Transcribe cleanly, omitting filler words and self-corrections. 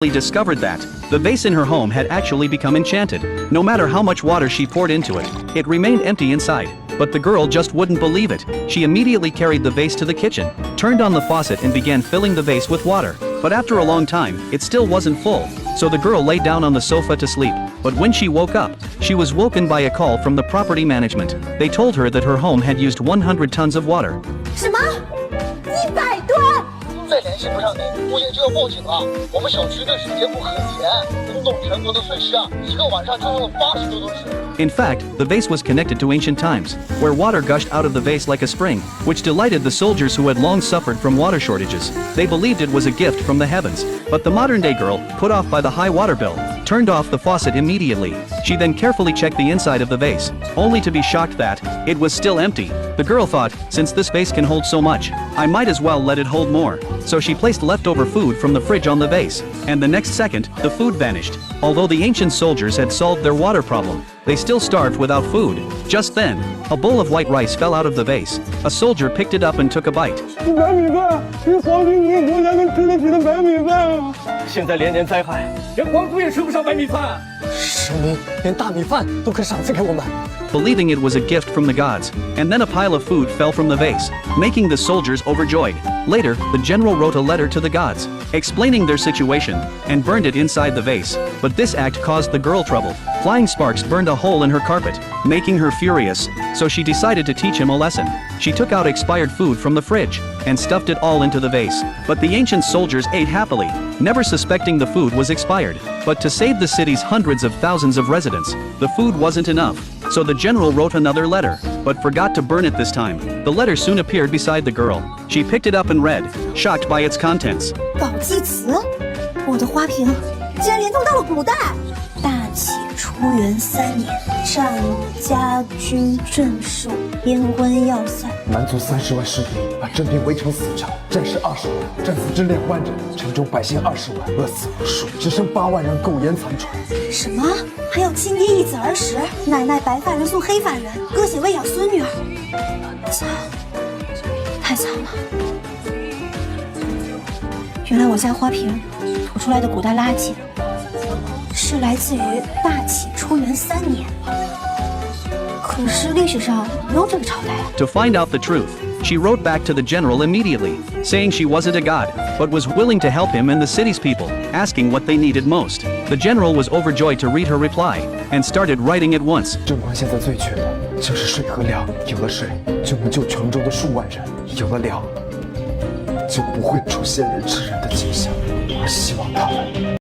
discovered that the vase in her home had actually become enchanted. No matter how much water she poured into it, it remained empty inside. But the girl just wouldn't believe it. She immediately carried the vase to the kitchen, turned on the faucet and began filling the vase with water. But after a long time, it still wasn't full. So the girl lay down on the sofa to sleep. But when she woke up, she was woken by a call from the property management. They told her that her home had used 100 tons of water. 什么？100吨！再联系不上你，物业就要报警了。我们小区这水电不可钱，工动全国的损失1个晚上就用了80多吨水。In fact, the vase was connected to ancient times, where water gushed out of the vase like a spring, which delighted the soldiers who had long suffered from water shortages. They believed it was a gift from the heavens. But the modern-day girl, put off by the high water bill, turned off the faucet immediately. She then carefully checked the inside of the vase, only to be shocked that it was still empty. The girl thought, since this vase can hold so much, I might as well let it hold more. So she placed leftover food from the fridge on the vase, and the next second, the food vanished. Although the ancient soldiers had solved their water problem, they still starved without food. Just then, a bowl of white rice fell out of the vase. A soldier picked it up and took a bite. 白米饭，这皇军国国家能吃得起的白米饭啊！现在连年灾害，连皇族也吃不上白米饭。神明连大米饭都肯赏赐给我们。 Believing it was a gift from the gods, and then a pile of food fell from the vase, making the soldiers overjoyed. Later, the general wrote a letter to the gods, explaining their situation, and burned it inside the vase. But this act caused the girl trouble. Flying sparks burned a hole in her carpet, making her furious, so she decided to teach him a lesson. She took out expired food from the fridge, and stuffed it all into the vase. But the ancient soldiers ate happily, never suspecting the food was expired. But to save the city's hundreds of thousands of residents, the food wasn't enough. So the general wrote another letter, but forgot to burn it this time. The letter soon appeared beside the girl. She picked it up and read, shocked by its contents. 宝记词，我的花瓶竟然联动到了古代。大启初元3年，战家军镇守边关要塞。蛮族30万士兵把镇兵围城死trận，战士20万，战死之2万人，城中百姓20万，饿死无数，只剩8万人苟延残喘。什么？还有亲爹一子而食，奶奶白发人送黑发人，割血喂养孙女儿，惨，太惨了。原来我家花瓶吐出来的古代垃圾，是来自于大启初元3年。可是历史上没有这个朝代啊。To find out the truth, she wrote back to the general immediately, saying she wasn't a god, but was willing to help him and the city's people, asking what they needed most. The general was overjoyed to read her reply, and started writing at once. 镇关现在最缺的就是水和粮，有了水就能救全州的数万人，有了粮就不会出现人吃人的景象。我希望他们